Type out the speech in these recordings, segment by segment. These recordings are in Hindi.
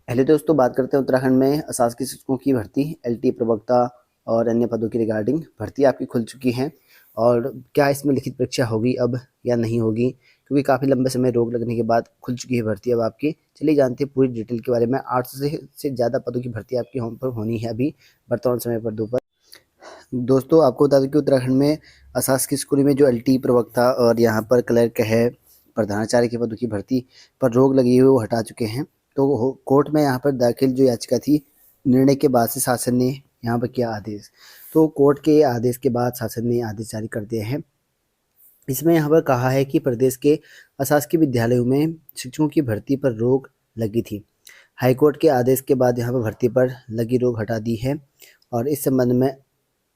पहले दोस्तों बात करते हैं उत्तराखंड में अशासकीय शिक्षकों की भर्ती एलटी प्रवक्ता और अन्य पदों की रिगार्डिंग भर्ती आपकी खुल चुकी है। और क्या इसमें लिखित परीक्षा होगी अब या नहीं होगी, क्योंकि काफ़ी लंबे समय रोक लगने के बाद खुल चुकी है भर्ती अब आपकी। चलिए जानते हैं पूरी डिटेल के बारे में। 800 से ज़्यादा पदों की भर्ती आपकी होम पर होनी है अभी वर्तमान समय पर दोपहर। दोस्तों आपको बता दूं कि उत्तराखंड में अशासकीय स्कूल में जो एलटी प्रवक्ता और यहाँ पर क्लर्क है, प्रधानाचार्य के पदों की भर्ती पर रोक लगी हुई वो हटा चुके हैं। तो कोर्ट में यहाँ पर दाखिल जो याचिका थी, निर्णय के बाद से शासन ने यहाँ पर किया आदेश। तो कोर्ट के आदेश के बाद शासन ने आदेश जारी कर दिए हैं। इसमें यहाँ पर कहा है कि प्रदेश के अशासकीय विद्यालयों में शिक्षकों की भर्ती पर रोक लगी थी। हाईकोर्ट के आदेश के बाद यहाँ पर भर्ती पर लगी रोक हटा दी है और इस संबंध में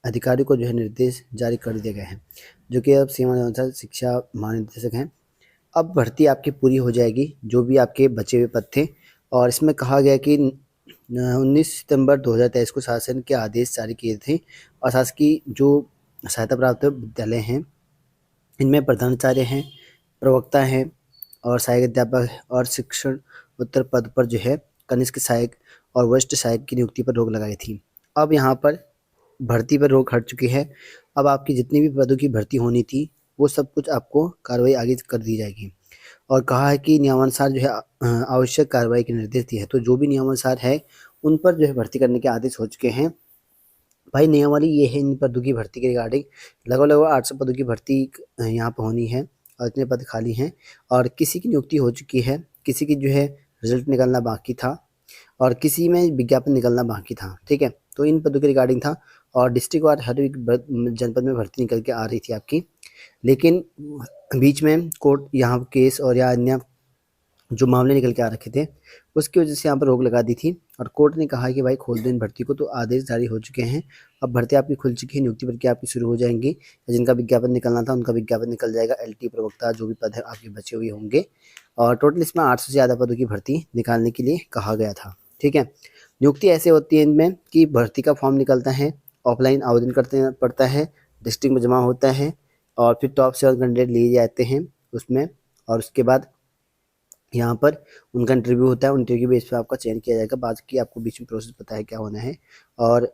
अधिकारियों को जो है निर्देश जारी कर दिए गए हैं, जो कि अब सीमा अनुसार शिक्षा महानिदेशक हैं। अब भर्ती आपकी पूरी हो जाएगी, जो भी आपके बचे हुए पद थे। और इसमें कहा गया कि 19 सितंबर 2023 को शासन के आदेश जारी किए थे। और शासकीय जो सहायता प्राप्त विद्यालय हैं, इनमें प्रधानाचार्य हैं, प्रवक्ता हैं और सहायक अध्यापक और शिक्षण उत्तर पद पर जो है कनिष्ठ सहायक और वरिष्ठ सहायक की नियुक्ति पर रोक लगाई थी। अब यहाँ पर भर्ती पर रोक हट चुकी है। अब आपकी जितनी भी पदों की भर्ती होनी थी वो सब कुछ आपको कार्रवाई आगे कर दी जाएगी। और कहा है कि नियमानुसार जो है आवश्यक कार्रवाई के निर्देश दिए हैं। तो जो भी नियमानुसार है उन पर जो है भर्ती करने के आदेश हो चुके हैं। भाई नियमावली ये है इन पदों की भर्ती के रिगार्डिंग। लगभग 800 पदों की भर्ती यहाँ पर होनी है और इतने पद खाली हैं। और किसी की नियुक्ति हो चुकी है, किसी की जो है रिजल्ट निकलना बाकी था और किसी में विज्ञापन निकलना बाकी था। ठीक है, तो इन पदों के रिगार्डिंग था। और डिस्ट्रिक्ट वार हर एक जनपद में भर्ती निकल के आ रही थी आपकी, लेकिन बीच में कोर्ट यहाँ केस और या अन्य जो मामले निकल के आ रखे थे उसकी वजह से यहाँ पर रोक लगा दी थी। और कोर्ट ने कहा कि भाई खोल दो इन भर्ती को। तो आदेश जारी हो चुके हैं। अब भर्ती आपकी खुल चुकी है, नियुक्ति प्रक्रिया आपकी शुरू हो जाएंगी। जिनका विज्ञापन निकलना था उनका विज्ञापन निकल जाएगा। एलटी प्रवक्ता जो भी पद है आपके बचे हुए होंगे। और टोटल इसमें 800 से ज़्यादा पदों की भर्ती निकालने के लिए कहा गया था। ठीक है, नियुक्ति ऐसे होती है इनमें कि भर्ती का फॉर्म निकलता है, ऑफलाइन आवेदन करते पड़ता है, डिस्ट्रिक्ट में जमा होता है और फिर टॉप 7 कैंडिडेट लिए जाते हैं उसमें। और उसके बाद यहाँ पर उनका इंटरव्यू होता है, इंटरव्यू बेस पे आपका चयन किया जाएगा। बाकी आपको बीच में प्रोसेस पता है क्या होना है। और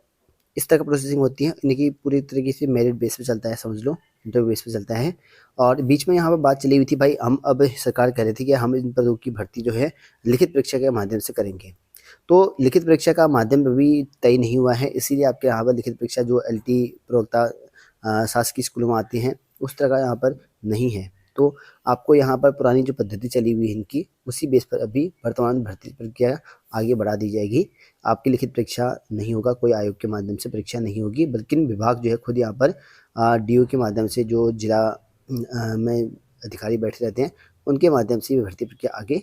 इस तरह का प्रोसेसिंग होती है इनकी पूरी तरीके से मेरिट बेस पे चलता है, समझ लो इंटरव्यू बेस पे चलता है। और बीच में यहाँ पर बात चली हुई थी भाई, हम अब सरकार कह रही थी कि हम इन पदों की भर्ती जो है लिखित परीक्षा के माध्यम से करेंगे। तो लिखित परीक्षा का माध्यम अभी तय नहीं हुआ है, इसीलिए आपके यहाँ पर लिखित परीक्षा जो एलटी प्रवक्ता शासकीय स्कूलों में आती हैं उस तरह का यहाँ पर नहीं है। तो आपको यहाँ पर पुरानी जो पद्धति चली हुई है इनकी, उसी बेस पर अभी वर्तमान भर्ती प्रक्रिया आगे बढ़ा दी जाएगी। आपकी लिखित परीक्षा नहीं होगा, कोई आयोग के माध्यम से परीक्षा नहीं होगी, बल्कि विभाग जो है खुद यहाँ पर डीओ के माध्यम से जो जिला में अधिकारी बैठे रहते हैं उनके माध्यम से भर्ती प्रक्रिया आगे